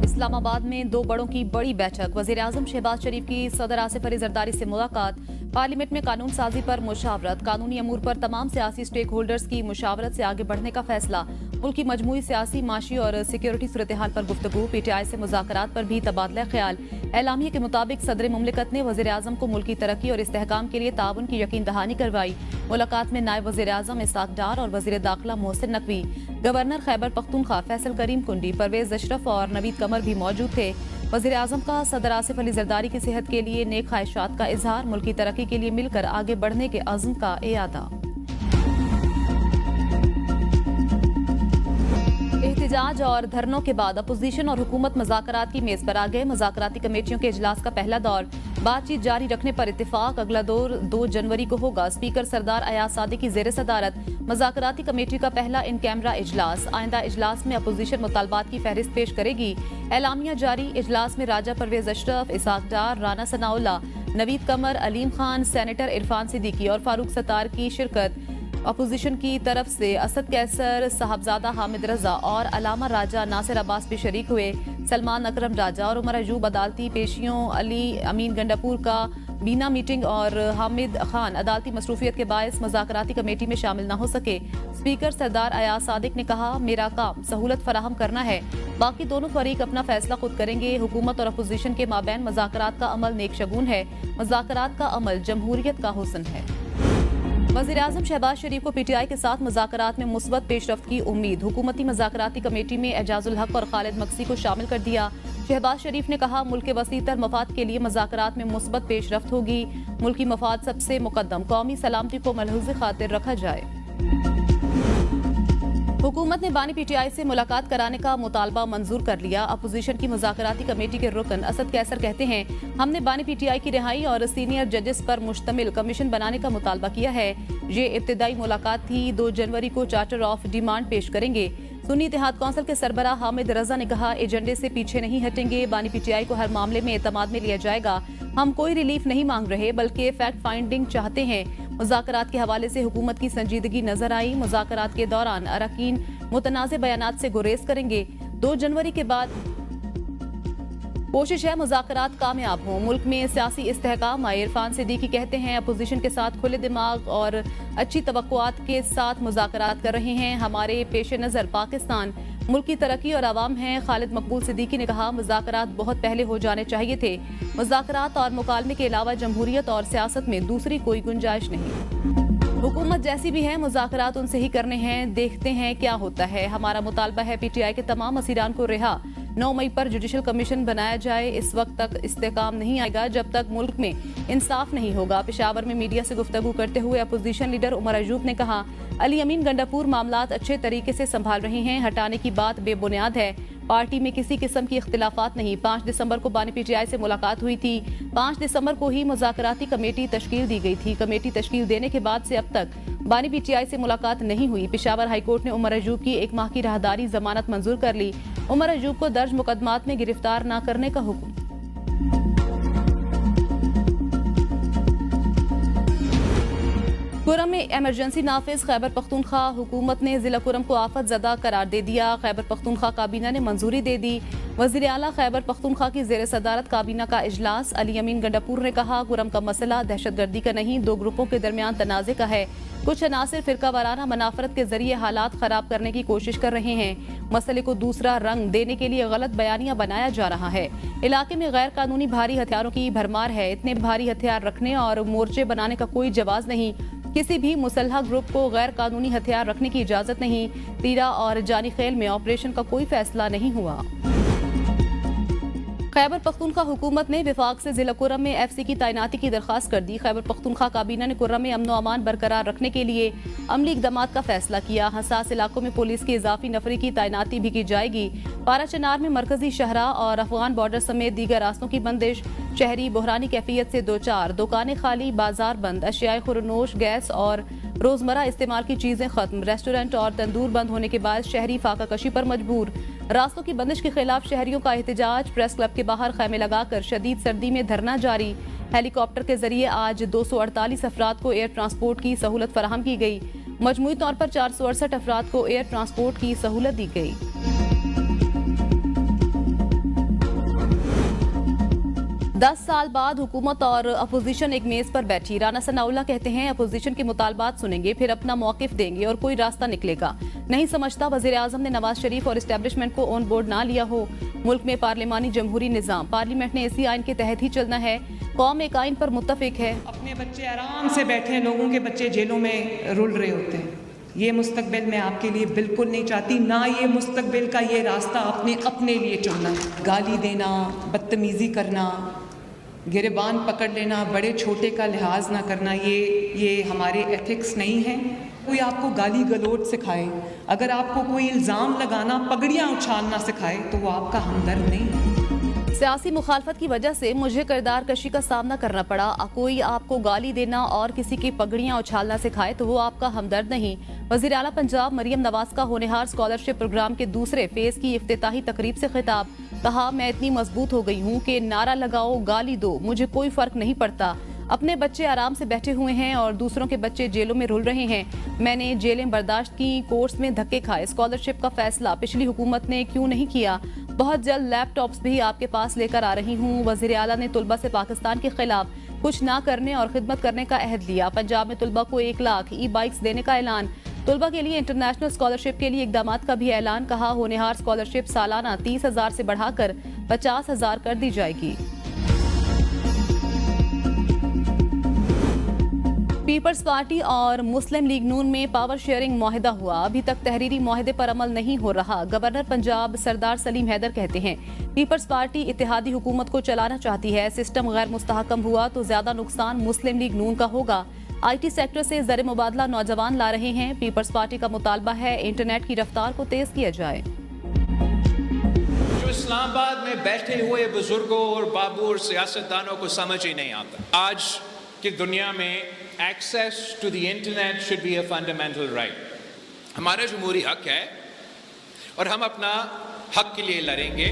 इस्लामाबाद में दो बड़ों की बड़ी बैठक। वज़ीर-ए-आज़म शहबाज शरीफ की सदर आसिफ अली जरदारी से मुलाकात। पार्लियामेंट में कानून साजी पर मुशावरत। कानूनी अमूर पर तमाम सियासी स्टेक होल्डर्स की मुशावरत से आगे बढ़ने का फैसला। मुल्क की मजमूई सियासी, माशी और सिक्योरिटी सूरत हाल पर गुफ्तगू। PTI से मुज़ाकरात पर भी तबादला ख्याल। एलामिया के मुताबिक सदर मुमलिकत ने वज़ीर-ए-आज़म को मुल्क की तरक्की और इस्तेहकाम के लिए ताउन की यकीन दहानी करवाई। मुलाकात में नायब वज़ीर-ए-आज़म इसाक डार और वज़ीर दाखिला मोहसिन नकवी, गवर्नर खैबर पख्तूनख्वा फैसल करीम कुंडी, परवेज अशरफ और नवीद कमर भी मौजूद थे। वज़ीर-ए-आज़म का सदर आसिफ अली जरदारी की सेहत के लिए नेक ख्वाहिशात का इजहार। मुल्क की तरक्की के लिए मिलकर आगे बढ़ने के अज़्म का इयादा। एहतजाज और धरनों के बाद अपोजिशन और हुकूमत मुज़ाकरात की मेज पर आ गए। मुज़ाकराती कमेटियों के इजलास का पहला दौर, बातचीत जारी रखने पर इत्तेफाक। अगला दौर 2 जनवरी को होगा। स्पीकर सरदार अयाज सादिक की ज़ेर सदारत मुज़ाकराती कमेटी का पहला इन कैमरा इजलास। आइंदा इजलास में अपोजिशन मुतालबात की फहरिस्त पेश करेगी। एलामिया जारी। इजलास में राजा परवेज अशरफ, इसाक डार, राना सनाउल्लाह, नवीद कमर, अलीम खान, सेनेटर इरफान सिद्दीकी और फारूक सत्तार की शिरकत। अपोजिशन की तरफ से असद कैसर, साहबजादा हामिद रजा और अलामा राजा नासिर अब्बास भी शरीक हुए। सलमान अकरम राजा और उमर अयूब अदालती पेशियों, अली अमीन गंडापुर का बीना मीटिंग और हामिद खान अदालती मसरूफियत के बायस मुज़ाकराती कमेटी में शामिल न हो सके। स्पीकर सरदार अयाज सादिक ने कहा, मेरा काम सहूलत फराहम करना है, बाकी दोनों फरीक अपना फैसला खुद करेंगे। हुकूमत और अपोजिशन के माबैन मुज़ाकरात का अमल नेक शगुन है। मुज़ाकरात का अमल जमहूरियत का हुस्न है। वज़ीर-ए-आज़म शहबाज शरीफ को PTI के साथ मुज़ाकरात में मुस्बत पेशरफ्त की उम्मीद। हुकूमती मुज़ाकराती कमेटी में एजाजुल हक और खालिद मक्सी को शामिल कर दिया। शहबाज शरीफ ने कहा, मुल्क के वसीतर मफाद के लिए मुज़ाकरात में मुस्बत पेशरफ्त होगी। मुल्की मफाद सबसे मुकद्दम, कौमी सलामती को मलहूज़ खातिर रखा जाए। हुकूमत ने बानी PTI से मुलाकात कराने का मुतालबा मंजूर कर लिया। अपोजिशन की मुज़ाकराती कमेटी के रुकन असद कैसर कहते हैं, हमने बानी PTI की रिहाई और सीनियर जजेस पर मुश्तमिल कमीशन बनाने का मुतालबा किया है। ये इब्तिदाई मुलाकात थी। 2 जनवरी को चार्टर ऑफ डिमांड पेश करेंगे। सुन्नी इत्तेहाद कौंसिल के सरबराह हामिद रजा ने कहा, एजेंडे से पीछे नहीं हटेंगे। बानी PTI को हर मामले में एतमाद में लिया जाएगा। हम कोई रिलीफ नहीं मांग रहे, बल्कि फैक्ट फाइंडिंग चाहते हैं। मुज़ाकरात के हवाले से हुकूमत की संजीदगी नजर आई। मुज़ाकरात के दौरान अरकान मुतनाज़ बयानात से गुरेज करेंगे। 2 जनवरी के बाद कोशिश है मुज़ाकरात कामयाब हों, मुल्क में सियासी इस्तेहकाम आए। इरफान सिद्दीकी कहते हैं, अपोजिशन के साथ खुले दिमाग और अच्छी तवक्कुआत के साथ मुज़ाकरात कर रहे हैं। हमारे पेश नज़र पाकिस्तान, मुल्क की तरक्की और आवाम है। खालिद मकबूल सिद्दीकी ने कहा, मुज़ाकरात बहुत पहले हो जाने चाहिए थे। मुज़ाकरात और मुकालमे के अलावा जमहूरियत और सियासत में दूसरी कोई गुंजाइश नहीं। हुकूमत जैसी भी है, मुज़ाकरात उनसे ही करने हैं। देखते हैं क्या होता है। हमारा मुतालबा है PTI के तमाम असीरान को रिहा 9 मई पर जुडिशल कमीशन बनाया जाए। इस वक्त तक इस्तेहकाम नहीं आएगा जब तक मुल्क में इंसाफ नहीं होगा। पेशावर में मीडिया से गुफ्तगू करते हुए अपोजिशन लीडर उमर अयूब ने कहा, अली अमीन गंडापुर मामलात अच्छे तरीके से संभाल रहे हैं। हटाने की बात बेबुनियाद है। पार्टी में किसी किस्म की इख्तिलाफात नहीं। 5 दिसंबर को बानी PTI से मुलाकात हुई थी। 5 दिसंबर को ही मुज़ाकराती कमेटी तश्कील दी गई थी। कमेटी तश्कील देने के बाद से अब तक बानी PTI से मुलाकात नहीं हुई। पेशावर हाईकोर्ट ने उमर अयूब की 1 माह की राहदारी जमानत मंजूर कर ली। उमर अयूब को दर्ज मुकदमात में गिरफ्तार न करने का हुक्म। कुरम में इमरजेंसी नाफिज। खैबर पख्तूनख्वा हुकूमत ने जिला कुरम को आफत ज़दा करार दे दिया। खैबर पख्तूनख्वा काबीना ने मंजूरी दे दी। वज़ीर आला खैबर पख्तूनख्वा की ज़ेर सदारत काबीना का इजलास। अली अमीन गंडापुर ने कहा, कुरम का मसला दहशतगर्दी का नहीं, 2 ग्रुपों के दरमियान तनाज़े का है। कुछ अनासिर फिरका वाराना मनाफरत के जरिए हालात खराब करने की कोशिश कर रहे हैं। मसले को दूसरा रंग देने के लिए गलत बयानियां बनाया जा रहा है। इलाके में गैर कानूनी भारी हथियारों की भरमार है। इतने भारी हथियार रखने और मोर्चे बनाने का कोई जवाज नहीं। किसी भी मुसल्हा ग्रुप को गैर कानूनी हथियार रखने की इजाजत नहीं। तीरा और जानी खेल में ऑपरेशन का कोई फैसला नहीं हुआ। खैबर पख्तूनख्वा हुकूमत ने विफाक से जिला कुरम में FC की तैनाती की दरख्वास्त कर दी। खैबर पख्तूनख्वा काबीना ने कुरम में अमन व अमान बरकरार रखने के लिए अमली इक़दामात का फैसला किया। हसास इलाकों में पुलिस की इजाफी नफरी की तैनाती भी की जाएगी। पारा चनार में मरकजी शहरा और अफगान बॉर्डर समेत दीगर रास्तों की बंदिश। शहरी बहरानी कैफियत से 2-4 दुकानें खाली, बाजार बंद। अशियाए खुरनोश, गैस और रोजमर्रा इस्तेमाल की चीजें खत्म। रेस्टोरेंट और तंदूर बंद होने के बाद शहरी फाका कशी पर मजबूर। रास्तों की बंदिश के खिलाफ शहरियों का एहतजाज। प्रेस क्लब के बाहर खैमे लगाकर शदीद सर्दी में धरना जारी। हेलीकॉप्टर के जरिए आज 248 अफराद को एयर ट्रांसपोर्ट की सहूलत फराहम की गई। मजमूई तौर पर 468 अफराद को एयर ट्रांसपोर्ट की सहूलत दी गई। 10 साल बाद हुकूमत और अपोजिशन एक मेज पर बैठी। राना सनाउल्लाह कहते हैं अपोजिशन के मुतालबात सुनेंगे, फिर अपना मौकिफ देंगे और कोई रास्ता निकलेगा। नहीं समझता वजीर आजम ने नवाज शरीफ और एस्टेब्लिशमेंट को ऑन बोर्ड ना लिया हो। मुल्क में पार्लिमानी जमहूरी निजाम, पार्लियामेंट ने इसी आइन के तहत ही चलना है। कौम एक आइन पर मुत्तफिक है। अपने बच्चे आराम से बैठे हैं, लोगों के बच्चे जेलों में रुल रहे होते हैं। ये मुस्तकबिल मैं आपके लिए बिल्कुल नहीं चाहती, ना ये मुस्तकबिल का ये रास्ता आपने अपने लिए चुनना है। गाली देना, बदतमीज़ी करना, गिरबान पकड़ लेना, बड़े छोटे का लिहाज ना करना, ये हमारे एथिक्स नहीं हैं। कोई आपको गाली गलोच सिखाए, अगर आपको कोई इल्ज़ाम लगाना, पगड़ियाँ उछालना सिखाए तो वो आपका हमदर्द नहीं है। सियासी मुखालफत की वजह से मुझे किरदार कशी का सामना करना पड़ा। कोई आपको गाली देना और किसी की पगड़ियां उछालना सिखाए तो वो आपका हमदर्द नहीं। वज़ीर आला पंजाब मरियम नवाज का होनहार स्कॉलरशिप प्रोग्राम के दूसरे फेज की इफ्तिताही तकरीब से खिताब। कहा, मैं इतनी मजबूत हो गई हूँ कि नारा लगाओ, गाली दो, मुझे कोई फर्क नहीं पड़ता। अपने बच्चे आराम से बैठे हुए हैं और दूसरों के बच्चे जेलों में रुल रहे हैं। मैंने जेलें बर्दाश्त की, कोर्ट्स में धक्के खाए। स्कॉलरशिप का फैसला पिछली हुकूमत ने क्यों नहीं किया? बहुत जल्द लैपटॉप्स भी आपके पास लेकर आ रही हूँ। वज़ीर आला ने तुलबा से पाकिस्तान के खिलाफ कुछ ना करने और खिदमत करने का अहद लिया। पंजाब में तुलबा को 1 लाख ई बाइक्स देने का ऐलान। तुलबा के लिए इंटरनेशनल स्कॉलरशिप के लिए इकदाम का भी ऐलान। कहा, होनहार स्कॉलरशिप सालाना 30,000 से बढ़ाकर 50,000 कर दी जाएगी। पीपल्स पार्टी और मुस्लिम लीग नून में पावर शेयरिंग मुआहिदा हुआ। अभी तक तहरीरी मुआहिदे पर अमल नहीं हो रहा। गवर्नर पंजाब सरदार सलीम हैदर कहते हैं पीपल्स पार्टी इत्तेहादी हुकूमत को चलाना चाहती है। सिस्टम गैर मुस्तहकम हुआ तो ज्यादा नुकसान मुस्लिम लीग नून का होगा। IT सेक्टर से ज़र मुबादला नौजवान ला रहे हैं। पीपल्स पार्टी का मुतालबा है इंटरनेट की रफ्तार को तेज किया जाए। जो इस्लामाबाद में बैठे हुए बुजुर्गों और बाबू और सियासतदानों को समझ ही नहीं आता, आज की दुनिया में access to the internet should be a fundamental right. हमारा जमहूरी हक है और हम अपना हक के लिए लड़ेंगे।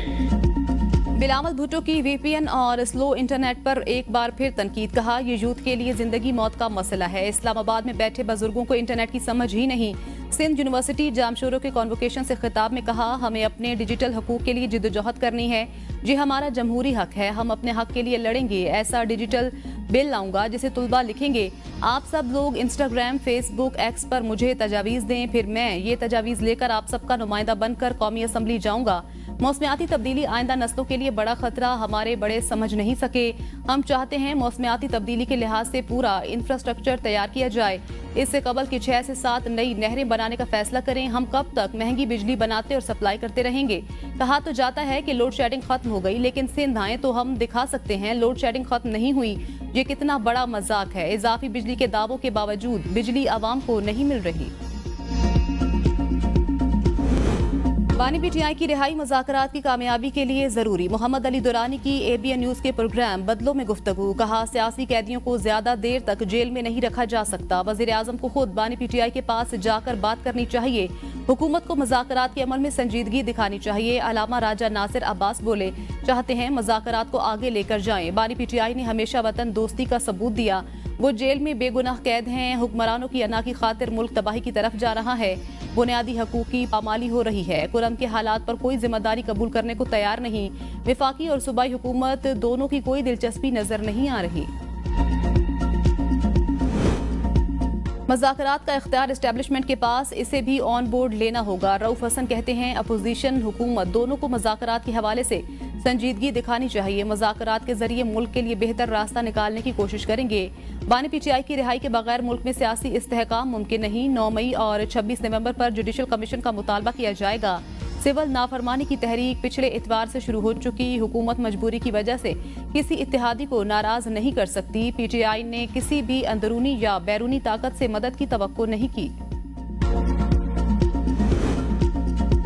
बिलावल भुट्टो की VPN और स्लो इंटरनेट पर एक बार फिर तनकीद। कहा, ये यूथ के लिए जिंदगी मौत का मसला है। इस्लामाबाद में बैठे बुजुर्गों को इंटरनेट की समझ ही नहीं। सिंध यूनिवर्सिटी जामशोरों के कॉन्वोकेशन से खिताब में कहा, हमें अपने डिजिटल हकूक के लिए जिद्दोजहद करनी है। ये हमारा जमहूरी हक है, हम अपने हक के लिए लड़ेंगे। ऐसा डिजिटल बिल लाऊंगा जिसे तुलबा लिखेंगे। आप सब लोग इंस्टाग्राम, फेसबुक, एक्स पर मुझे तजावीज़ दें, फिर मैं ये तजावीज़ लेकर आप सबका नुमाइंदा बनकर कौमी असम्बली जाऊंगा। मौसमियाती तब्दीली आइंदा नस्लों के लिए बड़ा खतरा, हमारे बड़े समझ नहीं सके। हम चाहते हैं मौसमियाती तब्दीली के लिहाज से पूरा इंफ्रास्ट्रक्चर तैयार किया जाए। इससे कबल की 6 से 7 नई नहरें बनाने का फैसला करें। हम कब तक महंगी बिजली बनाते और सप्लाई करते रहेंगे? कहा तो जाता है कि लोड शेडिंग खत्म हो गई, लेकिन सिंध आए तो हम दिखा सकते हैं लोड शेडिंग खत्म नहीं हुई। ये कितना बड़ा मजाक है। इजाफी बिजली के दावों के बावजूद बिजली आवाम को नहीं मिल रही। बानी PTI की रिहाई मुज़ाकरात की कामयाबी के लिए जरूरी। मोहम्मद अली दुरानी की ABN न्यूज़ के प्रोग्राम बदलों में गुफ्तगू। कहा, सियासी कैदियों को ज्यादा देर तक जेल में नहीं रखा जा सकता। वज़ीर आज़म को खुद बानी PTI के पास जाकर बात करनी चाहिए। हुकूमत को मुज़ाकरात के अमल में संजीदगी दिखानी चाहिए। अलामा राजा नासिर अब्बास बोले, चाहते हैं मुज़ाकरात को आगे लेकर जाएं। बानी PTI ने हमेशा वतन दोस्ती का सबूत दिया। वो जेल में बेगुनाह कैद हैं। हुक्मरानों की अना की खातिर मुल्क तबाही की तरफ जा रहा है। बुनियादी हकूक की पामाली हो रही है। कुरम के हालात पर कोई जिम्मेदारी कबूल करने को तैयार नहीं। विफाकी और सूबाई हुकूमत दोनों की कोई दिलचस्पी नजर नहीं आ रही। मुज़ाकरात का इख्तियार एस्टेब्लिशमेंट के पास, इसे भी ऑन बोर्ड लेना होगा। रऊफ हसन कहते हैं अपोजिशन हुकूमत दोनों को मुज़ाकरात के हवाले से संजीदगी दिखानी चाहिए। मुज़ाकरात के जरिए मुल्क के लिए बेहतर रास्ता निकालने की कोशिश करेंगे। बानी PTI की रिहाई के बगैर मुल्क में सियासी इस्तेहकाम मुमकिन नहीं। 9 मई और 26 नवंबर पर जुडिशल कमीशन का मुतालबा किया जाएगा। सिविल नाफरमानी की तहरीक पिछले इतवार से शुरू हो चुकी। हुकूमत मजबूरी की वजह से किसी इत्तेहादी को नाराज नहीं कर सकती। PTI ने किसी भी अंदरूनी या बैरूनी ताकत से मदद की तवक्को नहीं की।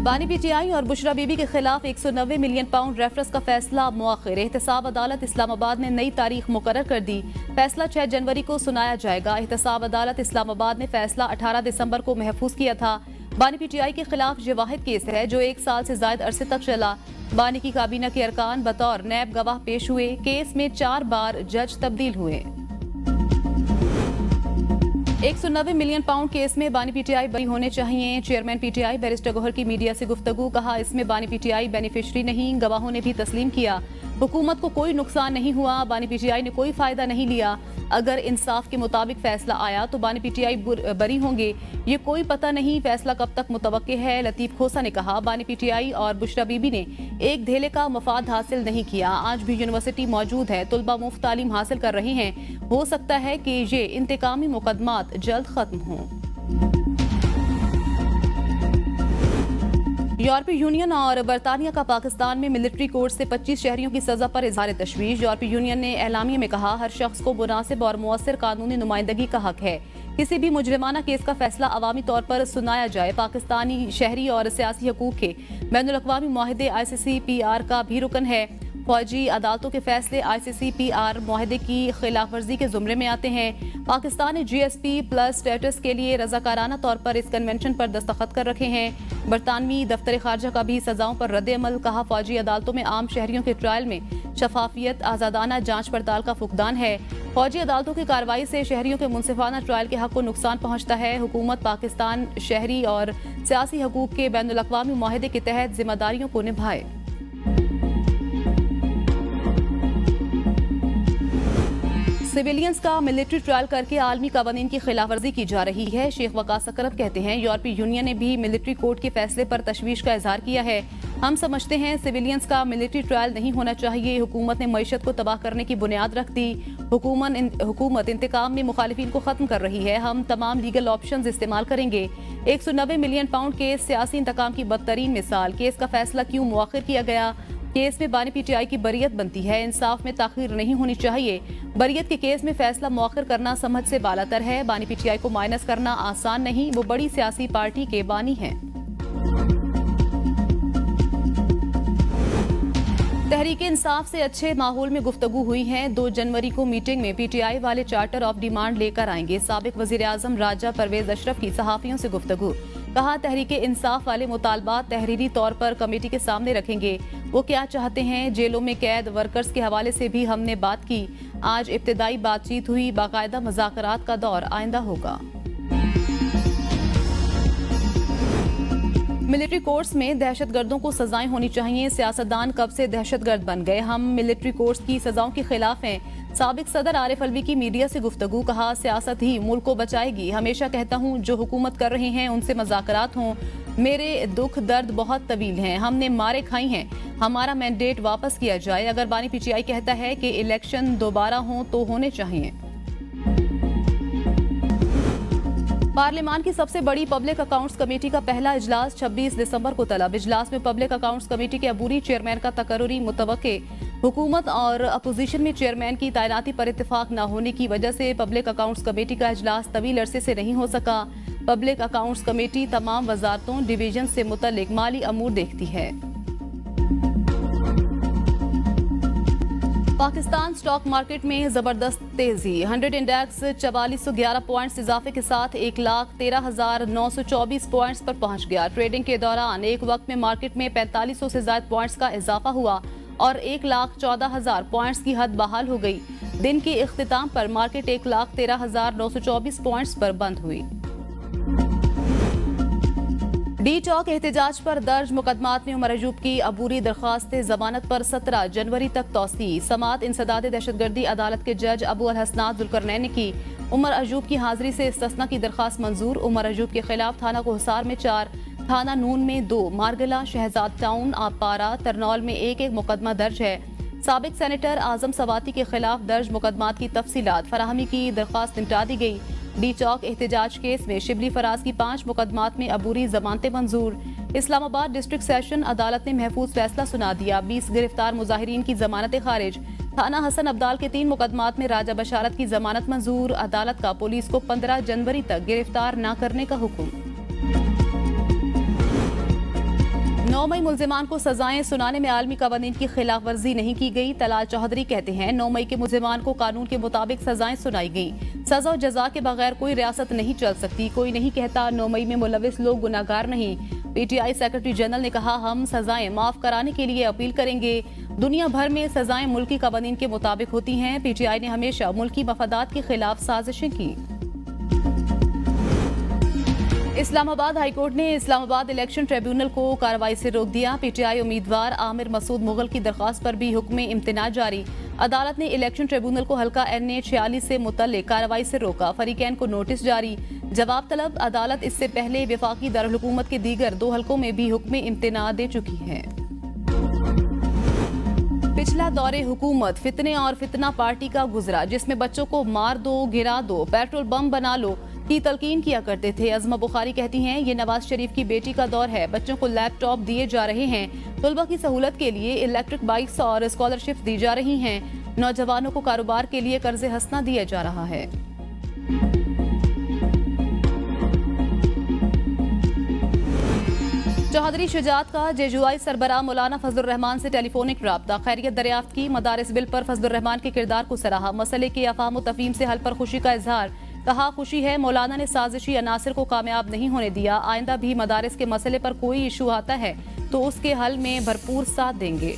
बानी PTI और बुशरा बीबी के खिलाफ 190 मिलियन पाउंड रेफरेंस का फैसला मुअख्खर। एहतसाब अदालत इस्लामाबाद ने नई तारीख मुकर्रर कर दी। फैसला 6 जनवरी को सुनाया जाएगा। एहतसाब अदालत इस्लामाबाद ने फैसला 18 दिसंबर को महफूज किया था। बानी PTI के खिलाफ ये वाहिद केस है जो 1 साल से जायद अरसे तक चला। बानी की काबीना के अरकान बतौर नैब गवाह पेश हुए। केस में 4 बार जज तब्दील हुए। 190 मिलियन पाउंड केस में बानी पीटीआई बरी होने चाहिए। चेयरमैन पीटीआई बैरिस्टर गौहर की मीडिया से गुफ्तगू। कहा, इसमें बानी पीटीआई बेनिफिशरी नहीं, गवाहों ने भी तस्लीम किया। हुकूमत को कोई नुकसान नहीं हुआ, बानी पीटीआई ने कोई फायदा नहीं लिया। अगर इंसाफ के मुताबिक फैसला आया तो बानी पीटीआई बरी होंगे, ये कोई पता नहीं। फैसला कब तक मुतवक्के है। लतीफ खोसा ने कहा, बानी पीटीआई और बुशरा बीबी ने एक धेले का मफाद हासिल नहीं किया। आज भी यूनिवर्सिटी मौजूद है, तुलबा मुफ्त तालीम हासिल कर रहे हैं। हो सकता है कि ये इंतकामी मुकदमात जल्द खत्म हों। यूरोपीय यूनियन और बरतानिया का पाकिस्तान में मिलिट्री कोर्ट से 25 शहरियों की सजा पर इजहार तशवीश। यूरोपीय यूनियन ने एलामिया में कहा, हर शख्स को मुनासिब और मुअस्सर कानूनी नुमाइंदगी का हक है। किसी भी मुजरिमाना केस का फैसला अवामी तौर पर सुनाया जाए। पाकिस्तानी शहरी और सियासी हकूक के बैनुल-अक़वामी मुआहदे ICCPR का भी रुकन है। फौजी अदालतों के फैसले ICCPR मुआहदे की खिलाफ वर्जी के जुमरे में आते हैं। पाकिस्तान ने GSP+ स्टेटस के लिए रजाकाराना तौर पर इस कन्वेंशन पर दस्तखत कर रखे हैं। बरतानवी दफ्तर खारजा का भी सजाओं पर रद्द-ए-अमल। कहा, फौजी अदालतों में आम शहरियों के ट्रायल में शफाफियत, आज़ादाना जांच पड़ताल का फुकदान है। फौजी अदालतों की कार्रवाई से शहरियों के मुनसिफाना ट्रायल के हक को नुकसान पहुंचता है। हुकूमत पाकिस्तान शहरी और सियासी हकूक के बैनुल-अक़वामी मुआहदे के तहत जिम्मेदारियों को निभाए। सिविलियंस का मिलिट्री ट्रायल करके आलमी कानून की खिलाफवर्जी की जा रही है। शेख वकास अकरम कहते हैं, यूरोपीय यूनियन ने भी मिलिट्री कोर्ट के फैसले पर तशवीश का इजहार किया है। हम समझते हैं सिविलियंस का मिलिट्री ट्रायल नहीं होना चाहिए। हुकूमत ने मईशत को तबाह करने की बुनियाद रख दी। हुकूमत इंतकाम में मुखालिफिन को खत्म कर रही है। हम तमाम लीगल ऑप्शंस इस्तेमाल करेंगे। 190 मिलियन पाउंड केस सियासी इंतकाम की बदतरीन मिसाल। केस का फैसला क्यों मुअख्खर किया गया? केस में बानी पीटीआई की बरियत बनती है। इंसाफ में ताखीर नहीं होनी चाहिए। बरियत के केस में फैसला मुअख्खर करना समझ से बालातर है। बानी पीटीआई को माइनस करना आसान नहीं, वो बड़ी सियासी पार्टी के बानी हैं। तहरीक इंसाफ से अच्छे माहौल में गुफ्तगू हुई है। 2 जनवरी को मीटिंग में पीटीआई वाले चार्टर ऑफ डिमांड लेकर आएंगे। साबिक वजीर आजम राजा परवेज अशरफ की सहाफियों से गुफ्तगू। कहा, तहरीक इंसाफ वाले मुतालबात तहरीरी तौर पर कमेटी के सामने रखेंगे। वो क्या चाहते हैं? जेलों में कैद वर्कर्स के हवाले से भी हमने बात की। आज इब्तिदाई बातचीत हुई। बाकायदा मुज़ाकरात का दौर आइंदा होगा। मिलिट्री कोर्ट्स में दहशतगर्दों को सजाएं होनी चाहिए। सियासतदान कब से दहशतगर्द बन गए? हम मिलिट्री कोर्ट्स की सजाओं के खिलाफ हैं। साबिक सदर आरिफ अलवी की मीडिया से गुफ्तगू। कहा, सियासत ही मुल्क को बचाएगी। हमेशा कहता हूं, जो हुकूमत कर रहे हैं उनसे मुज़ाकरात हों। मेरे दुख दर्द बहुत तवील हैं। हमने मारे खाई हैं। हमारा मैंडेट वापस किया जाए। अगर बानी पीटीआई कहता है कि इलेक्शन दोबारा हों तो होने चाहिए। पार्लियामान की सबसे बड़ी पब्लिक अकाउंट्स कमेटी का पहला इजलास 26 दिसंबर को तलब। इजलास में पब्लिक अकाउंट्स कमेटी के अबूरी चेयरमैन का तकर्रुरी मुतवक्के। हुकूमत और अपोजिशन में चेयरमैन की तैनाती पर इत्तेफाक न होने की वजह से पब्लिक अकाउंट्स कमेटी का इजलास तवील अरसे से नहीं हो सका। पब्लिक अकाउंट्स कमेटी तमाम वजारतों डिवीजन से मुतल्लिक माली अमूर देखती है। पाकिस्तान स्टॉक मार्केट में जबरदस्त तेजी। 100 इंडेक्स 4411 पॉइंट्स इजाफे के साथ 1,13,924 पॉइंट्स पर पहुंच गया। ट्रेडिंग के दौरान एक वक्त में मार्केट में 4500 से ज्यादा पॉइंट्स का इजाफा हुआ और 1,14,000 पॉइंट्स की हद बहाल हो गई। दिन के इख्तिताम पर मार्केट 1,13,924 पॉइंट्स पर बंद हुई। डी चौक एहतजाज पर दर्ज मुकदमात में उमर अयूब की अबूरी दरख्वास्त जमानत पर 17 जनवरी तक तौसी। समात इंसदाद दहशतगर्दी अदालत के जज अबू अल हसनात जुल्करनैन ने की। उमर अयूब की हाजिरी से इस्तिस्ना की दरख्वास्त मंजूर। उमर अयूब के खिलाफ थाना कोहसार में 4, थाना नून में 2, मारगला, शहजाद टाउन, आपारा, तरनौल में 1 मुकदमा दर्ज है। साबिक सेनेटर आजम सवाती के खिलाफ दर्ज मुकदमात की तफसीलात फराहमी की दरख्वास्त निपटा दी गई। डी चौक एहतजाज केस में शिबली फराज की 5 मुकदमात में अबूरी जमानतें मंजूर। इस्लामाबाद डिस्ट्रिक्ट सेशन अदालत ने महफूज फैसला सुना दिया। 20 गिरफ्तार मुजाहिरीन की जमानतें खारिज। थाना हसन अब्दाल के 3 मुकदमात में राजा बशारत की जमानत मंजूर। अदालत का पुलिस को 15 जनवरी तक गिरफ्तार न करने का हुक्म। 9 मई मुल्जिमान को सजाएं सुनाने में आलमी कानून की खिलाफ वर्जी नहीं की गई। तलाल चौधरी कहते हैं, 9 मई के मुल्जिमान को कानून के मुताबिक सजाएं सुनाई गई। सजा और जजा के बगैर कोई रियासत नहीं चल सकती। कोई नहीं कहता 9 मई में मुलविस लोग गुनाहगार नहीं। पीटीआई सेक्रेटरी जनरल ने कहा, हम सजाएं माफ कराने के लिए अपील करेंगे। दुनिया भर में सजाएं मुल्की कानून के मुताबिक होती हैं। पीटीआई ने हमेशा मुल्की मफादात के खिलाफ साजिशें की। इस्लामाबाद हाईकोर्ट ने इस्लामाबाद इलेक्शन ट्रिब्यूनल को कार्रवाई से रोक दिया। पीटीआई उम्मीदवार आमिर मसूद मुगल की दरख्वास्त पर भी हुक्म इम्तिनाज जारी। अदालत ने इलेक्शन ट्रिब्यूनल को हल्का NA 46 से मुतल्लिक कार्रवाई से रोका। फरीकैन को नोटिस जारी, जवाब तलब। अदालत इससे पहले वफाकी दारुल-हुकूमत के दीगर 2 हलकों में भी हुक्म इम्तिना दे चुकी है। पिछला दौरे हुकूमत फितने और फितना पार्टी का गुजरा, जिसमें बच्चों को मार दो, गिरा दो, पेट्रोल बम बना लो की तलकीन किया करते थे। अज़मा बुखारी कहती हैं, ये नवाज शरीफ की बेटी का दौर है। बच्चों को लैपटॉप दिए जा रहे हैं, तलबा की सहूलत के लिए इलेक्ट्रिक बाइक्स और स्कॉलरशिप दी जा रही हैं, नौजवानों को कारोबार के लिए कर्ज हंसना दिया जा रहा है। चौधरी शुजात का जेजुआई सरबराह मौलाना फजलुर रहमान से टेलीफोनिक राब्ता, खैरियत दरियाफ्त की। मदारिस बिल पर फजलुर रहमान के किरदार को सराहा, मसले के अफाम तफहीम से हल पर खुशी का इजहार। कहा, खुशी है मौलाना ने साजिशी अनासर को कामयाब नहीं होने दिया। आइंदा भी मदारिस के मसले पर कोई इशू आता है तो उसके हल में भरपूर साथ देंगे।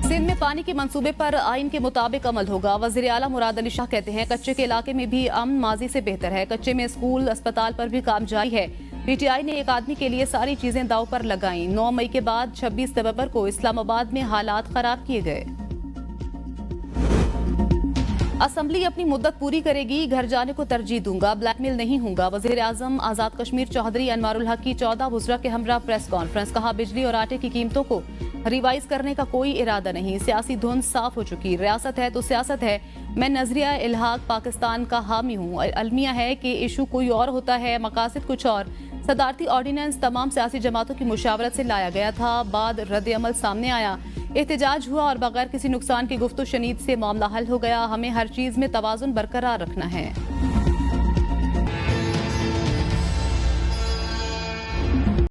सिंध में पानी के मंसूबे पर आइन के मुताबिक अमल होगा। वज़ीर आला मुराद अली शाह कहते हैं, कच्चे के इलाके में भी अमन माजी से बेहतर है। कच्चे में स्कूल अस्पताल पर भी काम जारी है। पीटीआई ने एक आदमी के लिए सारी चीजें दाव पर लगाईं। 9 मई के बाद 26 नवंबर को इस्लामाबाद में हालात खराब किए गए। असम्बली अपनी मुद्दत पूरी करेगी, घर जाने को तरजीह दूंगा, ब्लैकमेल नहीं होगा। वज़ीर आज़म आज़ाद कश्मीर चौधरी अनवारुल हक की 14 वुज़रा के हमरा प्रेस कॉन्फ्रेंस। कहा, बिजली और आटे की कीमतों को रिवाइज करने का कोई इरादा नहीं, सियासी धुन साफ हो चुकी। रियासत है तो सियासत है। मैं नजरिया इल्हाक पाकिस्तान का हामी हूँ। अलमिया है कि इशू कोई और होता है, मकासद कुछ और। सदारती ऑर्डिनेंस तमाम सियासी जमातों की मुशावरत से लाया गया था, बाद रद्द अमल सामने आया, एहतजाज हुआ और बगैर किसी नुकसान की गुफ्तो शनीद से मामला हल हो गया। हमें हर चीज में तवाज़ुन बरकरार रखना है।